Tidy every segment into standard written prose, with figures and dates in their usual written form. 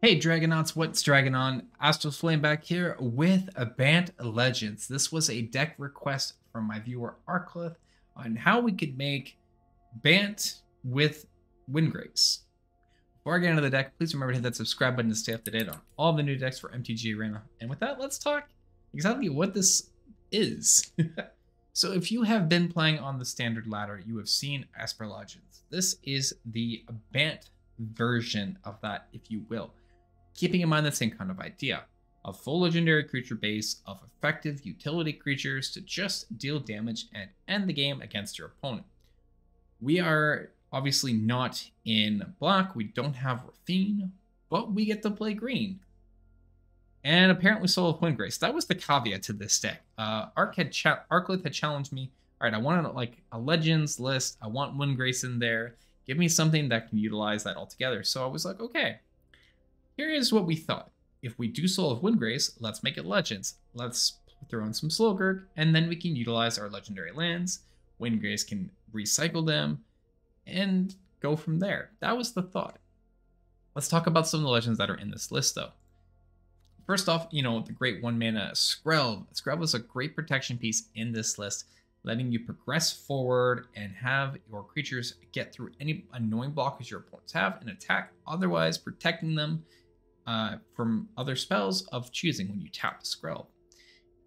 Hey Dragonauts, what's Dragon on? Astro's Flame back here with a Bant Legends. This was a deck request from my viewer Arclith on how we could make Bant with Windgrace. Before I get into the deck, please remember to hit that subscribe button to stay up to date on all the new decks for MTG Arena. And with that, let's talk exactly what this is. So if you have been playing on the standard ladder, you have seen Esper Legends. This is the Bant version of that, if you will. Keeping in mind the same kind of idea, a full legendary creature base of effective utility creatures to just deal damage and end the game against your opponent. We are obviously not in black, we don't have Rafine, but we get to play green. And apparently Soul of Windgrace. That was the caveat to this deck. Arclith had challenged me, all right, I want like a Legends list, I want Windgrace in there, give me something that can utilize that altogether. So I was like, okay. Here is what we thought. If we do Soul of Windgrace, let's make it Legends. Let's throw in some Slogurk, and then we can utilize our legendary lands. Windgrace can recycle them, and go from there. That was the thought. Let's talk about some of the legends that are in this list, though. First off, the great 1-mana Skrelv. Skrelv is a great protection piece in this list, letting you progress forward and have your creatures get through any annoying blockers your opponents have and attack, otherwise protecting them from other spells of choosing when you tap the Skrelv.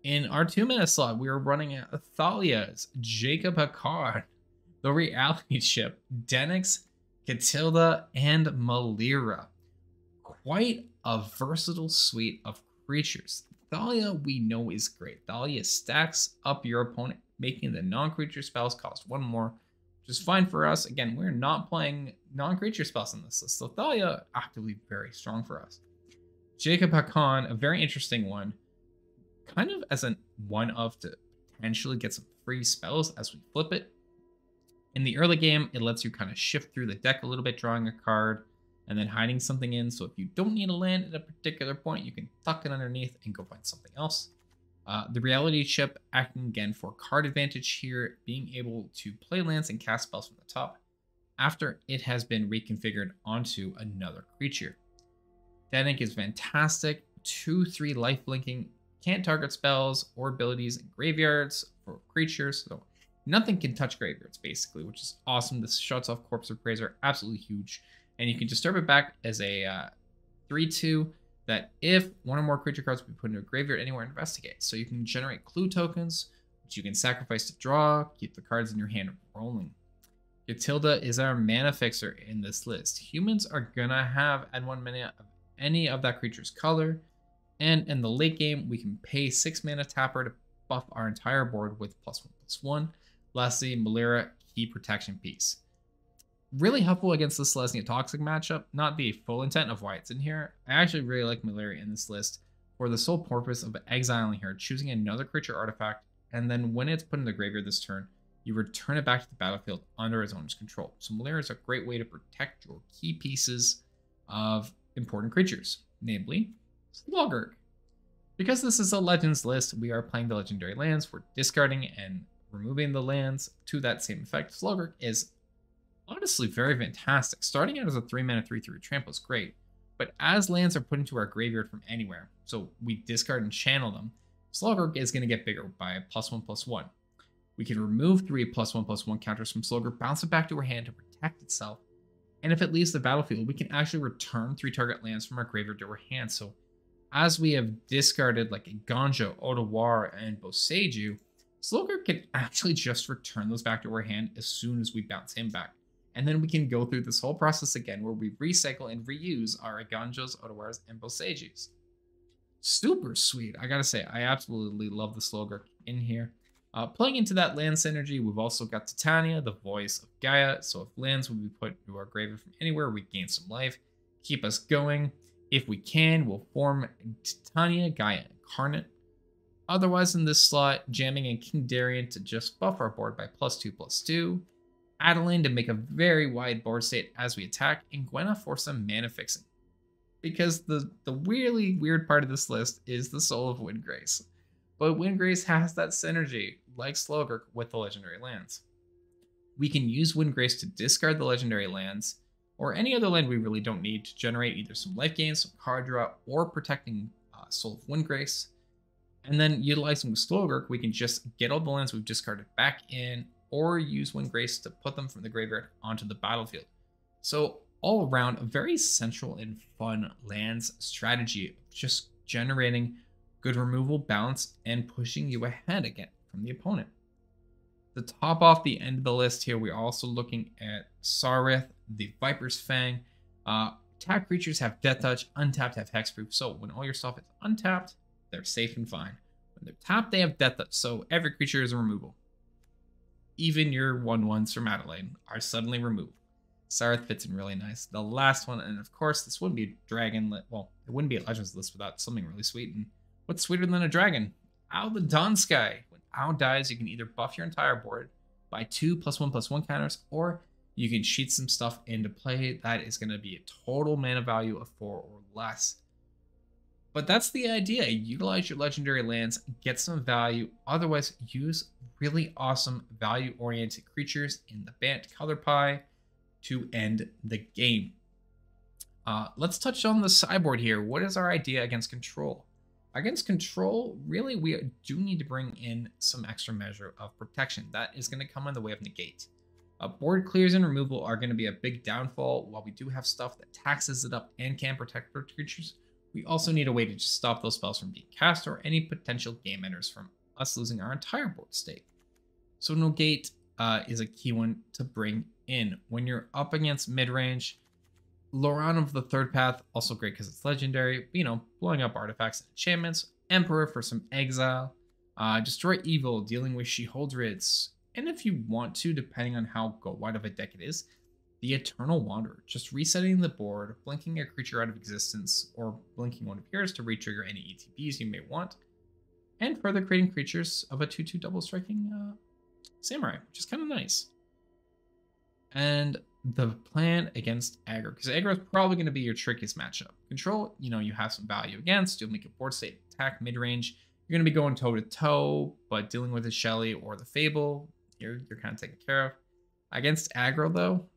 In our 2-mana slot, we are running Athalia's, Jacob Hakard, the Reality Chip, Denix, Catilda, and Malira. Quite a versatile suite of creatures. Thalia we know is great. Thalia stacks up your opponent, making the non-creature spells cost 1 more, which is fine for us. Again, we're not playing non-creature spells in this list, so Thalia actively very strong for us. Jacob Hakan, a very interesting one, kind of as a one-of to potentially get some free spells as we flip it. In the early game, it lets you kind of shift through the deck a little bit, drawing a card, and then hiding something in. So if you don't need a land at a particular point, you can tuck it underneath and go find something else. The Reality Chip acting again for card advantage here, being able to play lands and cast spells from the top after it has been reconfigured onto another creature. Denix is fantastic, 2/3 life linking, can't target spells or abilities in graveyards for creatures, so nothing can touch graveyards basically, which is awesome. This shuts off Corpse Appraiser, absolutely huge, and you can disturb it back as a 3/2 that if one or more creature cards will be put into a graveyard anywhere, investigate. So you can generate clue tokens, which you can sacrifice to draw, keep the cards in your hand rolling. Catilda is our mana fixer in this list. Humans are gonna have add 1 mana of any of that creature's color, and in the late game, we can pay 6 mana tapper to buff our entire board with +1/+1. Lastly, Malira, key protection piece. Really helpful against the Selesnya Toxic matchup, not the full intent of why it's in here. I actually really like Malira in this list for the sole purpose of exiling her, choosing another creature artifact, and then when it's put in the graveyard this turn, you return it back to the battlefield under its owner's control. So Malira is a great way to protect your key pieces of important creatures, namely Slogurk. Because this is a Legends list, we are playing the legendary lands, we're discarding and removing the lands to that same effect. Slogurk is honestly very fantastic. Starting out as a 3-mana 3/3 trample is great, but as lands are put into our graveyard from anywhere, so we discard and channel them, Slogurk is going to get bigger by a +1/+1. We can remove 3 +1/+1 counters from Slogurk, bounce it back to our hand to protect itself, and if it leaves the battlefield, we can actually return 3 target lands from our graveyard to our hand. So as we have discarded like a Ganjo, Otawara, and Boseiju, Slogurk can actually just return those back to our hand as soon as we bounce him back. And then we can go through this whole process again where we recycle and reuse our Ganjos, Otawaras, and Boseijus. Super sweet. I gotta say, I absolutely love the Slogurk in here. Playing into that land synergy, we've also got Titania, the voice of Gaia. So if lands will be put into our graveyard from anywhere, we gain some life, keep us going. If we can, we'll form Titania, Gaia Incarnate. Otherwise, in this slot, jamming in King Darien to just buff our board by +2/+2. Adeline to make a very wide board state as we attack, and Gwenna for some mana fixing. Because the really weird part of this list is the Soul of Windgrace. But Windgrace has that synergy, like Slogurk, with the legendary lands. We can use Windgrace to discard the legendary lands, or any other land we really don't need to generate either some life gain, some card draw, or protecting Soul of Windgrace. And then utilizing with Slogurk, we can just get all the lands we've discarded back in, or use Windgrace to put them from the graveyard onto the battlefield. So all around, a very central and fun lands strategy, just generating good removal balance and pushing you ahead again from the opponent. To top off the end of the list here, we're also looking at Sarith, the Viper's Fang. Tapped creatures have Death Touch, untapped have Hexproof. So when all your stuff is untapped, they're safe and fine. When they're tapped, they have Death Touch. So every creature is a removal. Even your 1/1s from Adelaide are suddenly removed. Sarith fits in really nice. The last one, and of course, this wouldn't be a dragon. Well, it wouldn't be a Legends list without something really sweet. And what's sweeter than a dragon? Owl the Dawn Sky. When Owl dies, you can either buff your entire board by 2 +1/+1 counters, or you can cheat some stuff into play. That is going to be a total mana value of 4 or less. But that's the idea. Utilize your legendary lands, get some value. Otherwise, use really awesome value-oriented creatures in the Bant color pie to end the game. Let's touch on the sideboard here. What is our idea against control? Against control, really, we do need to bring in some extra measure of protection. That is going to come in the way of negate. Board clears and removal are going to be a big downfall. While we do have stuff that taxes it up and can protect our creatures, we also need a way to just stop those spells from being cast or any potential game enders from us losing our entire board state. So negate is a key one to bring in. When you're up against midrange, Loran of the Third Path, also great because it's legendary, you know, blowing up artifacts and enchantments. Emperor for some exile. Destroy Evil, dealing with Sheholdrids. And if you want to, depending on how wide of a deck it is, the Eternal Wanderer, just resetting the board, blinking a creature out of existence, or blinking one of yours to retrigger any ETBs you may want, and further creating creatures of a 2/2 double striking samurai, which is kind of nice. And the plan against aggro, because aggro is probably going to be your trickiest matchup. Control, you know, you have some value against. You'll make a board state attack mid-range. You're going to be going toe-to-toe, but dealing with the Shelly or the Fable, you're kind of taken care of. Against aggro, though,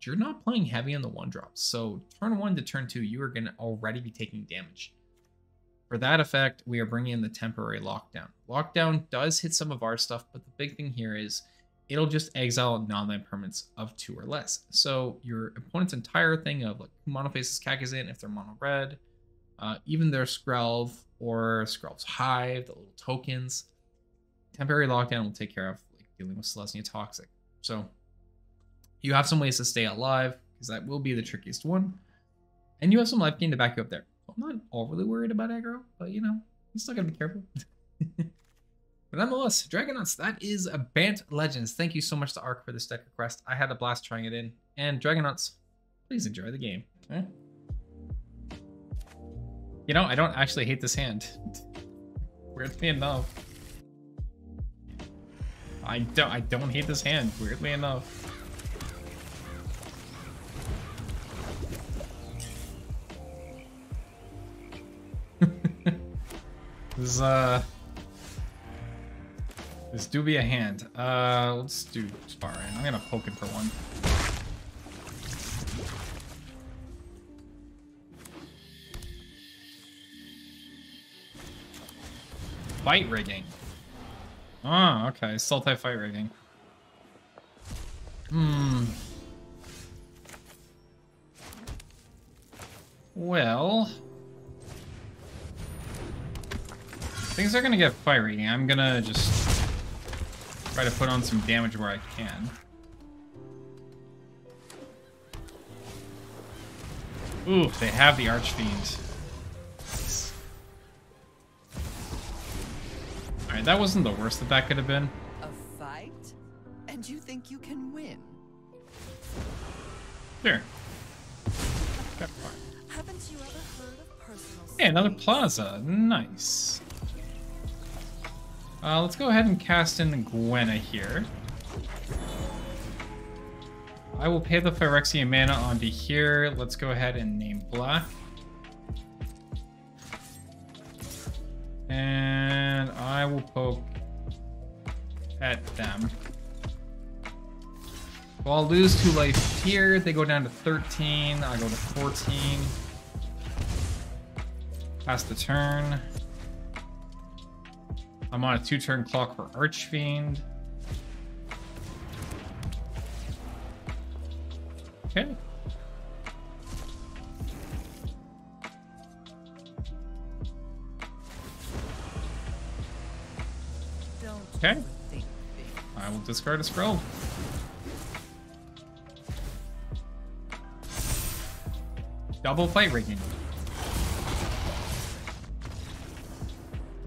you're not playing heavy on the 1-drops. So turn 1 to turn 2, you are going to already be taking damage. For that effect, we are bringing in the temporary lockdown. Lockdown does hit some of our stuff, but the big thing here is it'll just exile non-land permanents of 2 or less. So your opponent's entire thing of like Monoface's Kakazan, if they're mono red, even their Skrelv or Skrelv's Hive, the little tokens, temporary lockdown will take care of, like dealing with Selesnya Toxic. So you have some ways to stay alive, because that will be the trickiest one. And you have some life gain to back you up there. I'm not overly worried about aggro, but you know, you still gotta be careful. But nonetheless, Dragonauts, that is a Bant Legends. Thank you so much to Ark for this deck request. I had a blast trying it in. And Dragonauts, please enjoy the game. Okay? You know, I don't actually hate this hand. Weirdly enough. I don't hate this hand, weirdly enough. This do be a hand. Let's do Sparring. I'm gonna poke him for one. Fight rigging. Oh, okay. Sultai fight rigging. Well, things are gonna get fiery. I'm gonna just try to put on some damage where I can. Ooh, they have the Archfiend. Nice. Alright, that wasn't the worst that could have been. A fight? And you think you can win? Sure. Haven't you ever heard of personal space? Hey, another Plaza. Nice. Let's go ahead and cast in Gwenna here. I will pay the Phyrexia mana onto here. Let's go ahead and name black. And I will poke at them. So I'll lose 2 life here. They go down to 13. I go to 14. Pass the turn. I'm on a 2-turn clock for Archfiend. Okay. Okay. I will discard a scroll. Double fight rigging.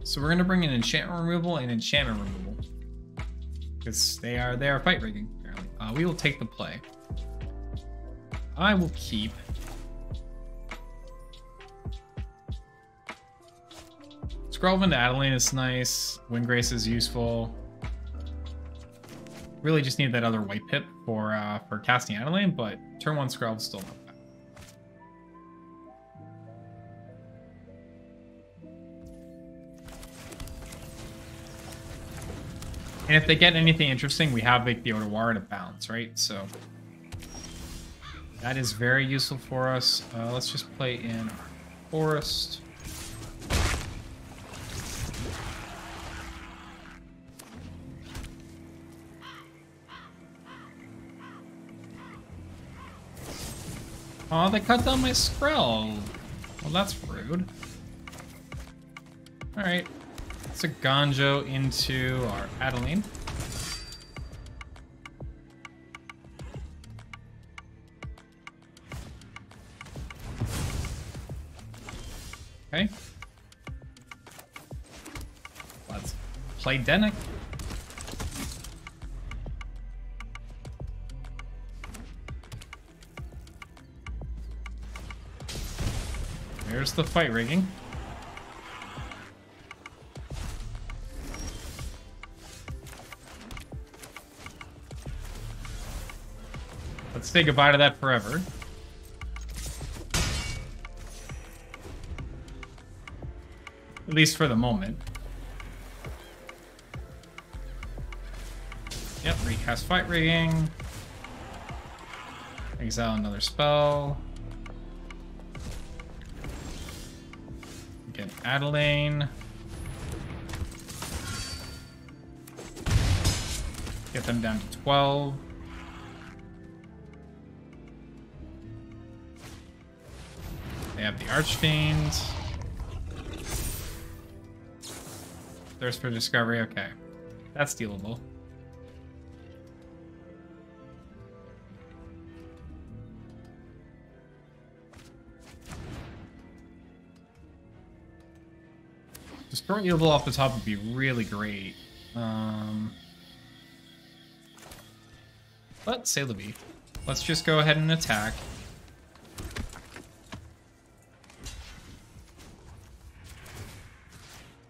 So we're gonna bring in enchantment removal and enchantment removal. Because they are fight rigging, apparently. We will take the play. I will keep. Scroll into Adeline is nice. Windgrace is useful. Really just need that other white pip for casting Adeline, but turn 1 Scroll is still not bad. And if they get anything interesting, we have like the Ottawa to bounce, right? So that is very useful for us. Let's just play in our forest. Oh, they cut down my Skrill. Well, that's rude. Alright. Let's a Ganjo into our Adeline. Okay. Let's play Denick. There's the fight rigging. Let's say goodbye to that forever. At least for the moment. Yep, recast fight rigging. Exile another spell. Get Adeline. Get them down to 12. They have the Archfiend. Thirst for Discovery, okay. That's dealable. Destroy Evil off the top would be really great. But say Levy. Let's just go ahead and attack.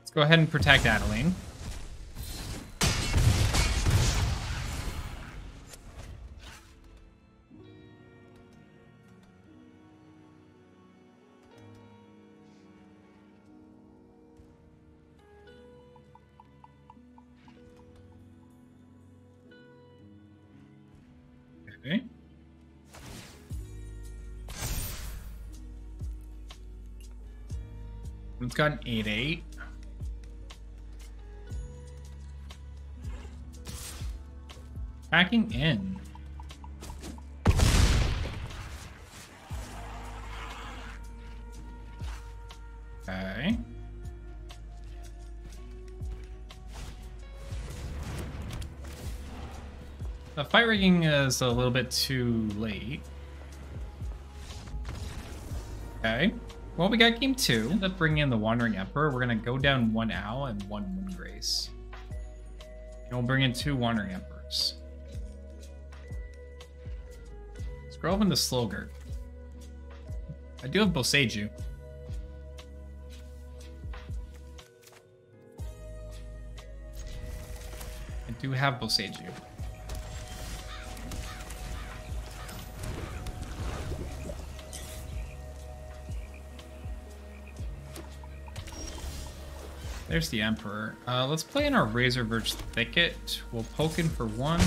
Let's go ahead and protect Adeline. Okay. It's got an 8/8. Backing in. Okay. The fight rigging is a little bit too late. Okay. Well, we got game 2. End up bringing in the Wandering Emperor. We're going to go down 1 Owl and 1 Moongrace. And we'll bring in 2 Wandering Emperors. Scroll into Slogert. I do have Boseiju. I do have Boseiju. There's the Emperor. Let's play in our Razor Verge Thicket. We'll poke in for 1.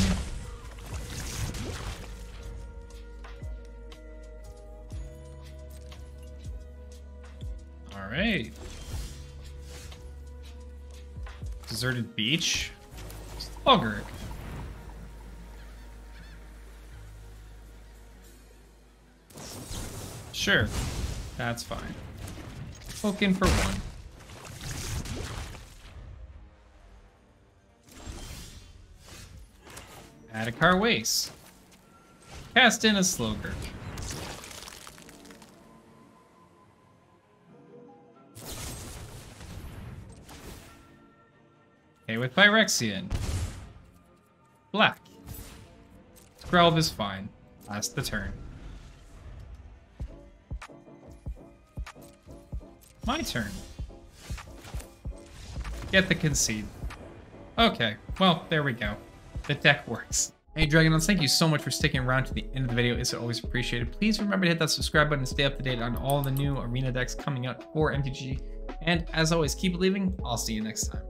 right. Deserted beach. Slugger. Sure, that's fine. Poke in for 1. Add a car waste. Cast in a Slogurk. Okay, with Phyrexia. Black. Skrelv is fine. Last the turn. My turn. Get the concede. Okay, well, there we go. The deck works. Hey Dragonauts, thank you so much for sticking around to the end of the video. It's always appreciated. Please remember to hit that subscribe button to stay up to date on all the new arena decks coming out for MTG. And as always, keep believing. I'll see you next time.